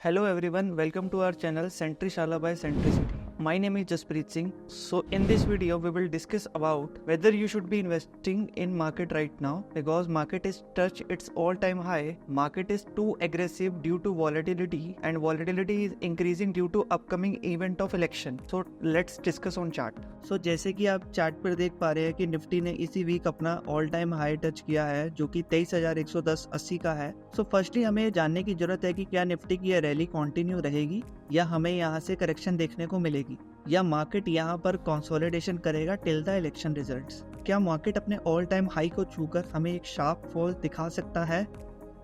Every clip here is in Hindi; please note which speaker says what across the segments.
Speaker 1: Hello everyone, welcome to our channel Sentry Shala by Centricity. My name is Jaspreet Singh. So in this video we will discuss about whether you should be investing in market right now because market is touched its all-time high. Market is too aggressive due to volatility and volatility is increasing due to upcoming event of election. So let's discuss on chart. So जैसे कि आप चार्ट पर देख पा रहे हैं कि निफ्टी ने इसी वीक अपना ऑल टाइम हाई टच किया है जो कि 23,110.80 का है. सो फर्स्टली हमें जानने की जरूरत है कि क्या निफ्टी की यह रैली कंटिन्यू रहेगी या हमें यहाँ से करेक्शन देखने को मिलेगी या मार्केट यहाँ पर कंसोलिडेशन करेगा टिल द इलेक्शन रिजल्ट्स. क्या मार्केट अपने ऑल टाइम हाई को छूकर हमें एक शार्प फॉल दिखा सकता है?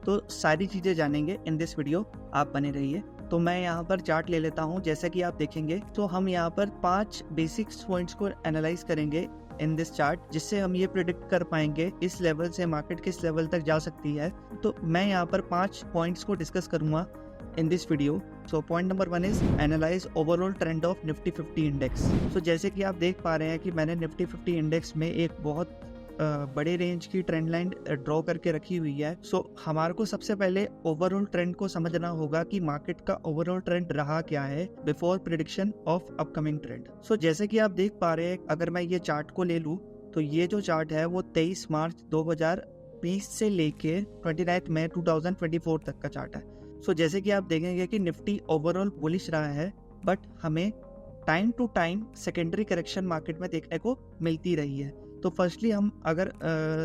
Speaker 1: तो सारी चीजें जानेंगे इन दिस वीडियो, आप बने रहिए. तो मैं यहाँ पर चार्ट ले लेता हूँ. जैसा कि आप देखेंगे तो हम यहाँ पर 5 बेसिक पॉइंट्स को एनालाइज करेंगे इन दिस चार्ट, जिससे हम ये प्रिडिक्ट कर पाएंगे इस लेवल से मार्केट किस लेवल तक जा सकती है. तो मैं यहाँ पर 5 पॉइंट्स को डिस्कस करूंगा in this video. So point number 1 is analyse overall trend of Nifty 50 index. So जैसे कि आप देख पा रहे हैं कि मैंने निफ्टी 50 इंडेक्स में एक बहुत बड़े रेंज की ट्रेंड लाइन ड्रॉ करके रखी हुई है. सो हमारे को सबसे पहले ओवरऑल ट्रेंड को समझना होगा कि मार्केट का ओवरऑल ट्रेंड रहा क्या है before prediction of upcoming trend. So जैसे कि आप देख पा रहे हैं, अगर मैं ये चार्ट को ले लूं तो ये जो चार्ट है वो 23 मार्च 2020 से लेके 29 मई 2024 तक का चार्ट है. सो जैसे कि आप देखेंगे कि निफ्टी ओवरऑल बुलिश रहा है, बट हमें time to time secondary correction market में देखने को मिलती रही है. तो फर्स्टली हम अगर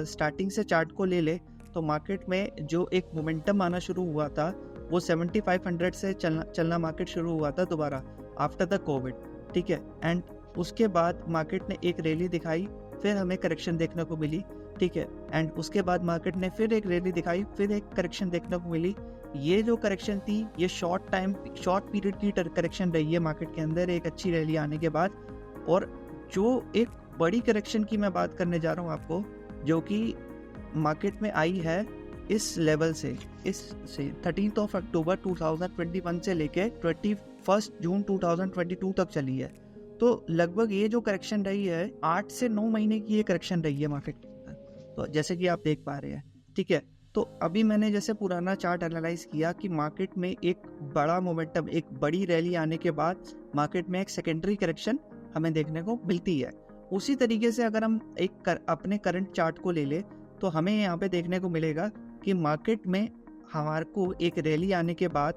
Speaker 1: स्टार्टिंग से चार्ट को ले ले तो मार्केट में जो एक मोमेंटम आना शुरू हुआ था वो 7500 से चलना मार्केट शुरू हुआ था दोबारा आफ्टर द कोविड. ठीक है, एंड उसके बाद मार्केट ने एक रैली दिखाई, फिर हमें करेक्शन देखने को मिली. ठीक है, एंड उसके बाद मार्केट ने फिर एक रैली दिखाई, फिर एक करेक्शन देखने को मिली. ये जो करेक्शन थी ये शॉर्ट पीरियड की करेक्शन रही है मार्केट के अंदर एक अच्छी रैली आने के बाद. और जो एक बड़ी करेक्शन की मैं बात करने जा रहा हूँ आपको, जो कि मार्केट में आई है इस लेवल से 13 अक्टूबर 2021 से लेके 21 जून 2022 तक चली है. तो लगभग ये जो करेक्शन रही है 8 से 9 महीने की ये करेक्शन रही है मार्केट के अंदर. तो जैसे कि आप देख पा रहे हैं. ठीक है, तो अभी मैंने जैसे पुराना चार्ट एनालाइज किया कि मार्केट में एक बड़ा मोमेंटम, एक बड़ी रैली आने के बाद मार्केट में एक सेकेंडरी करेक्शन हमें देखने को मिलती है. उसी तरीके से अगर हम अपने करंट चार्ट को ले ले तो हमें यहाँ पे देखने को मिलेगा कि मार्केट में हमारे को एक रैली आने के बाद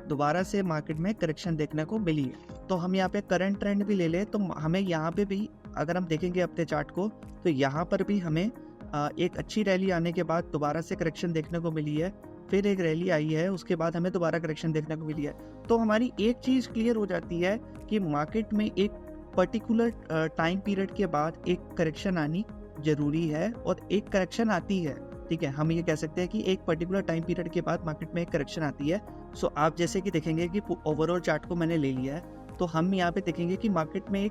Speaker 1: दोबारा से मार्केट में करेक्शन देखने को मिली है. तो हम यहाँ पे करंट ट्रेंड भी ले ले तो हमें यहाँ पे भी अगर हम देखेंगे अपने चार्ट को तो यहाँ पर भी हमें एक अच्छी रैली आने के बाद दोबारा से करेक्शन देखने को मिली है. फिर एक रैली आई है, उसके बाद हमें दोबारा करेक्शन देखने को मिली है. तो हमारी एक चीज़ क्लियर हो जाती है कि मार्केट में एक पर्टिकुलर टाइम पीरियड के बाद एक करेक्शन आनी जरूरी है और एक करेक्शन आती है. ठीक है, हम ये कह सकते हैं कि एक पर्टिकुलर टाइम पीरियड के बाद मार्केट में एक करेक्शन आती है. सो आप जैसे कि देखेंगे कि ओवरऑल चार्ट को मैंने ले लिया है तो हम यहाँ पे देखेंगे कि मार्केट में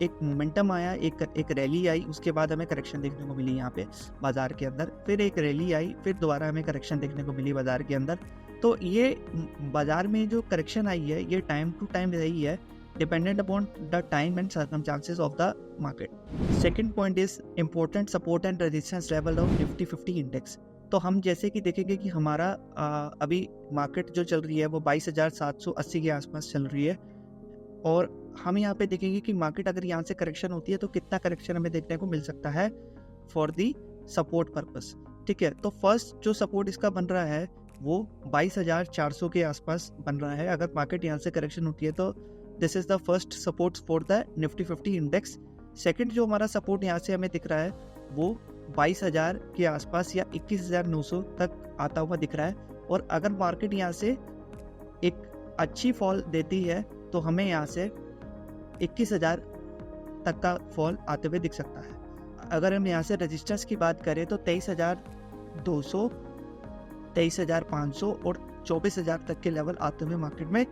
Speaker 1: एक मोमेंटम आया, एक रैली आई, उसके बाद हमें करेक्शन देखने को मिली यहाँ पे बाजार के अंदर. फिर एक रैली आई, फिर दोबारा हमें करेक्शन देखने को मिली बाजार के अंदर. तो ये बाजार में जो करेक्शन आई है ये टाइम टू टाइम रही है, dependent upon the time and circumstances of the market. Second point is important support and resistance level of Nifty 50 index. तो हम जैसे कि देखेंगे कि हमारा अभी मार्केट जो चल रही है वो 22,780 के आसपास चल रही है. और हम यहाँ पे देखेंगे कि मार्केट अगर यहाँ से करेक्शन होती है तो कितना करेक्शन हमें देखने को मिल सकता है फॉर दी सपोर्ट पर्पस. ठीक है, तो फर्स्ट जो सपोर्ट इसका बन रहा है वो 22,400 के आसपास बन रहा है. अगर मार्केट यहाँ से करेक्शन होती है तो this is the first support for the Nifty 50 index. Second जो हमारा सपोर्ट यहाँ से हमें दिख रहा है वो 22,000 के आसपास या 21,900 तक आता हुआ दिख रहा है. और अगर मार्केट यहाँ से एक अच्छी फॉल देती है तो हमें यहाँ से 21,000 तक का फॉल आते हुए दिख सकता है. अगर हम यहाँ से रजिस्टर्स की बात करें तो 23,200, 23,500 और 24,000 तक के लेवल आते हुए मार्केट में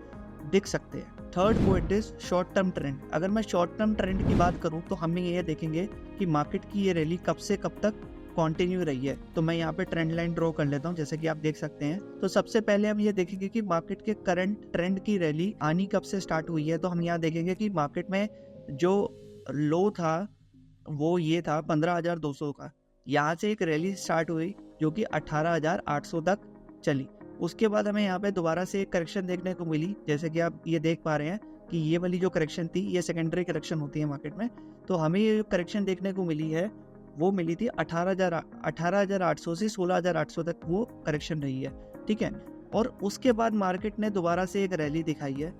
Speaker 1: दिख सकते हैं. Third point is short term trend. अगर मैं शॉर्ट टर्म ट्रेंड की बात करूं तो हम ये देखेंगे कि मार्केट की ये रैली कब से कब तक कंटिन्यू रही है. तो मैं यहाँ पे ट्रेंड लाइन ड्रॉ कर लेता हूँ जैसे कि आप देख सकते हैं. तो सबसे पहले हम ये देखेंगे कि मार्केट के करंट ट्रेंड की रैली आनी कब से स्टार्ट हुई है. तो हम यहाँ देखेंगे कि मार्केट में जो लो था वो ये था 15,200 का. यहाँ से एक रैली स्टार्ट हुई जो कि 18,800 तक चली. उसके बाद हमें यहाँ पे दोबारा से एक करेक्शन देखने को मिली, जैसे कि आप ये देख पा रहे हैं कि ये वाली जो करेक्शन थी ये सेकेंडरी करेक्शन होती है मार्केट में। तो हमें ये जो करेक्शन देखने को मिली है वो मिली थी 18,800 से 16,800 तक वो करेक्शन रही है, ठीक है। और उसके बाद मार्केट ने दोबारा से एक रैली दिखाई है,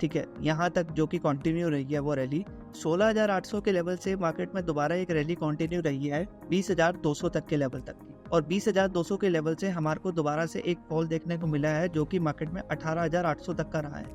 Speaker 1: ठीक है, यहाँ तक जो कि कंटिन्यू रही है वो रैली 16,800 के लेवल से मार्केट में दोबारा एक रैली कंटिन्यू रही है 20,200 तक के लेवल तक की। और 20,200 के लेवल से हमारे को दोबारा से एक फॉल देखने को मिला है जो कि मार्केट में 18,800 तक का रहा है,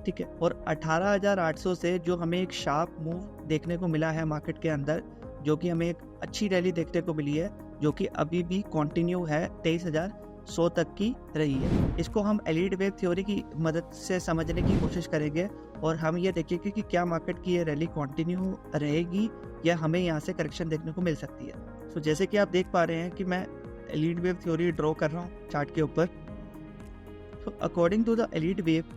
Speaker 1: ठीक है। और 18,800 से जो हमें एक शार्प मूव देखने को मिला है मार्केट के अंदर, जो कि हमें एक अच्छी रैली देखने को मिली है जो कि अभी भी कंटिन्यू है 23,100 तक की रही है। इसको हम एलीट वेव थ्योरी की मदद से समझने की कोशिश करेंगे और हम ये देखेंगे कि क्या मार्केट की ये रैली कंटिन्यू रहेगी या हमें यहाँ से करेक्शन देखने को मिल सकती है। सो जैसे कि आप देख पा रहे हैं कि मैं एलीट वेव थ्योरी ड्रॉ कर रहा हूँ चार्ट के ऊपर। तो according to the Elliott wave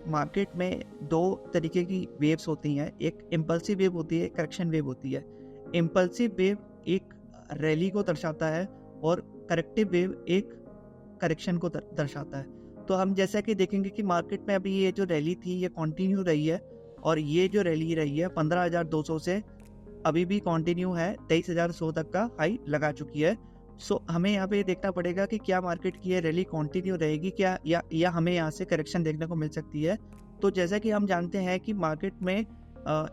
Speaker 1: market में दो तरीके की वेव्स होती हैं, एक इम्पल्सिव वेव होती है, करेक्शन वेव होती है। इम्पल्सिव वेव एक रैली को दर्शाता है और करेक्टिव वेव एक करेक्शन को दर्शाता है। तो हम जैसा कि देखेंगे कि मार्केट में अभी ये जो रैली थी ये कंटिन्यू रही है और ये जो रैली रही है 15,200 से अभी भी कंटिन्यू है 23,100 तक का हाई लगा चुकी है। सो हमें यहाँ पे देखना पड़ेगा कि क्या मार्केट की ये रैली कंटिन्यू रहेगी क्या या हमें यहाँ से करेक्शन देखने को मिल सकती है। तो जैसा कि हम जानते हैं कि मार्केट में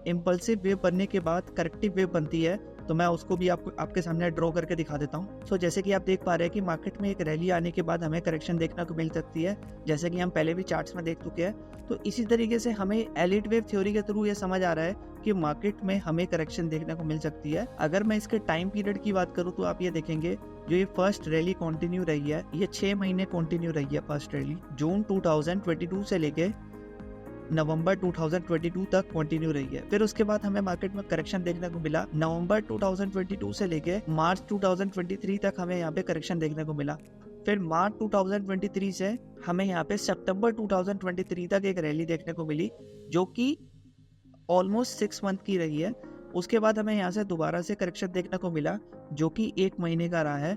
Speaker 1: इम्पल्सिव वेव बनने के बाद करेक्टिव वेव बनती है, तो मैं उसको भी आपके सामने ड्रॉ करके दिखा देता हूँ। सो जैसे कि आप देख पा रहे हैं कि मार्केट में एक रैली आने के बाद हमें करेक्शन देखने को मिल सकती है, जैसे कि हम पहले भी चार्ट्स में देख चुके हैं। तो इसी तरीके से हमें एलीट वेव थ्योरी के थ्रू ये समझ आ रहा है कि मार्केट में हमें करेक्शन देखने को मिल सकती है। अगर मैं इसके टाइम पीरियड की बात करूँ तो आप ये देखेंगे जो ये फर्स्ट रैली कंटिन्यू रही है ये 6 महीने कंटिन्यू रही है। फर्स्ट रैली जून 2022 से लेके नवंबर 2022 तक कंटिन्यू रही है। फिर उसके बाद हमें मार्केट में करेक्शन देखने को मिला नवंबर 2022 से लेके मार्च 2023 तक हमें यहाँ पे करेक्शन देखने को मिला। फिर मार्च 2023 से हमें यहाँ पे सितंबर 2023 तक एक रैली देखने को मिली जो कि ऑलमोस्ट 6 मंथ की रही है। उसके बाद हमें यहाँ से दोबारा से करेक्शन देखने को मिला जो कि 1 महीने का रहा है,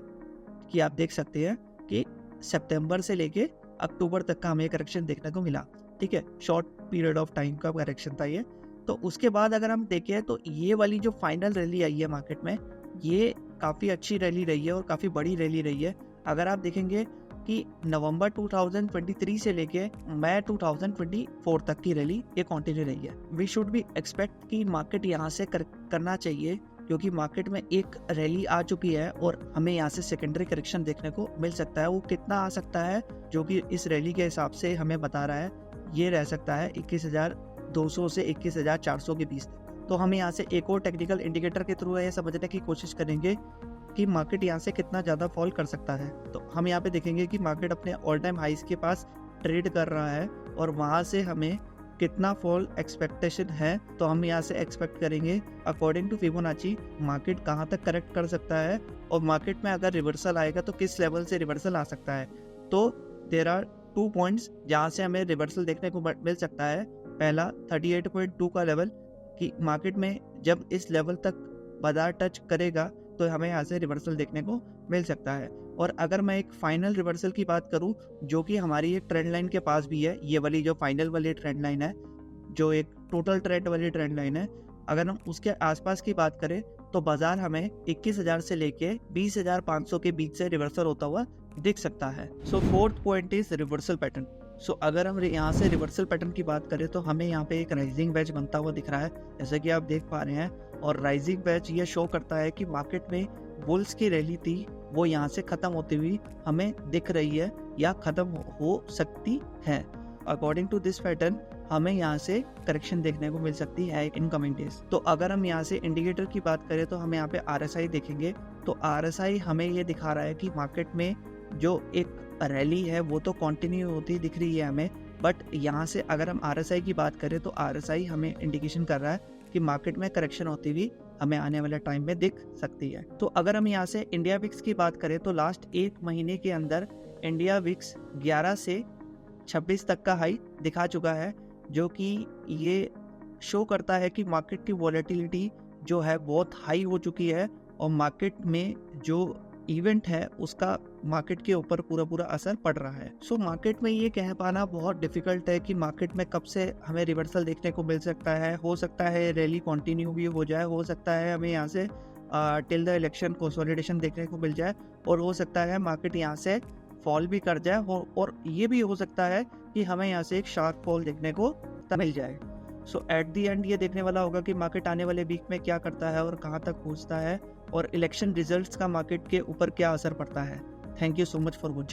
Speaker 1: कि आप देख सकते हैं कि सितंबर से लेके अक्टूबर तक का हमें करेक्शन देखने को मिला, ठीक है। शॉर्ट पीरियड ऑफ टाइम का करेक्शन था ये। तो उसके बाद अगर हम देखें तो ये वाली जो फाइनल रैली आई है मार्केट में ये काफ़ी अच्छी रैली रही है और काफ़ी बड़ी रैली रही है। अगर आप देखेंगे कि नवंबर 2023 से लेके मई 2024 तक की रैली ये कंटिन्यू रही है। वी शुड बी एक्सपेक्ट कि मार्केट यहाँ से करना चाहिए, क्योंकि मार्केट में एक रैली आ चुकी है और हमें यहाँ से सेकेंडरी करेक्शन देखने को मिल सकता है। वो कितना आ सकता है जो कि इस रैली के हिसाब से हमें बता रहा है, ये रह सकता है 21,200 से 21,400 के बीच। तो हम यहाँ से एक और टेक्निकल इंडिकेटर के थ्रू ये समझने की कोशिश करेंगे कि मार्केट यहाँ से कितना ज़्यादा फॉल कर सकता है। तो हम यहाँ पे देखेंगे कि मार्केट अपने ऑल टाइम हाइस के पास ट्रेड कर रहा है और वहाँ से हमें कितना फॉल एक्सपेक्टेशन है। तो हम यहाँ से एक्सपेक्ट करेंगे अकॉर्डिंग टू फिबोनाची मार्केट कहाँ तक करेक्ट कर सकता है और मार्केट में अगर रिवर्सल आएगा तो किस लेवल से रिवर्सल आ सकता है। तो देयर आर 2 पॉइंट्स जहाँ से हमें रिवर्सल देखने को मिल सकता है। पहला 38.2 का लेवल, कि मार्केट में जब इस लेवल तक बाजार टच करेगा तो हमें यहाँ से रिवर्सल देखने को मिल सकता है। और अगर मैं एक फाइनल रिवर्सल की बात करूं जो कि हमारी एक ट्रेंड लाइन के पास भी है, ये वाली जो फाइनल वाली ट्रेंड लाइन है, जो एक टोटल ट्रेंड वाली ट्रेंड लाइन है, अगर हम उसके आसपास की बात करें तो बाजार हमें 21,000 से लेके 20,500 के बीच से रिवर्सल होता हुआ दिख सकता है। So fourth point is reversal pattern. So अगर हम यहाँ से रिवर्सल पैटर्न की बात करें तो हमें यहाँ पे एक राइजिंग वेज बनता हुआ दिख रहा है, जैसे कि आप देख पा रहे हैं। और राइजिंग वेज ये शो करता है कि मार्केट में बुल्स की रैली थी वो यहाँ से खत्म होती हुई हमें दिख रही है या खत्म हो सकती है। अकॉर्डिंग टू दिस पैटर्न हमें यहाँ से करेक्शन देखने को मिल सकती है इन कमिंग डेज। तो अगर हम यहाँ से इंडिकेटर की बात करें तो हम यहाँ पे RSI देखेंगे तो RSI हमें ये दिखा रहा है कि मार्केट में जो एक रैली है वो तो कंटिन्यू होती दिख रही है हमें, बट यहाँ से अगर हम RSI की बात करें तो RSI हमें इंडिकेशन कर रहा है कि मार्केट में करेक्शन होती हुई हमें आने वाले टाइम में दिख सकती है। तो अगर हम यहाँ से इंडिया विक्स की बात करें तो लास्ट 1 महीने के अंदर इंडिया विक्स 11 से 26 तक का हाई दिखा चुका है, जो कि ये शो करता है कि मार्केट की वॉलेटिलिटी जो है बहुत हाई हो चुकी है और मार्केट में जो
Speaker 2: इवेंट है उसका मार्केट के ऊपर पूरा असर पड़ रहा है। सो मार्केट में ये कह पाना बहुत डिफिकल्ट है कि मार्केट में कब से हमें रिवर्सल देखने को मिल सकता है। हो सकता है रैली कंटिन्यू भी हो जाए, हो सकता है हमें यहाँ से टिल द इलेक्शन कंसोलिडेशन देखने को मिल जाए, और हो सकता है मार्केट यहाँ से फॉल भी कर जाए, और ये भी हो सकता है कि हमें यहाँ से एक शार्प फॉल देखने को मिल जाए। सो एट दी एंड ये देखने वाला होगा कि मार्केट आने वाले वीक में क्या करता है और कहाँ तक पहुँचता है, और इलेक्शन रिजल्ट्स का मार्केट के ऊपर क्या असर पड़ता है। Thank you so much for watching.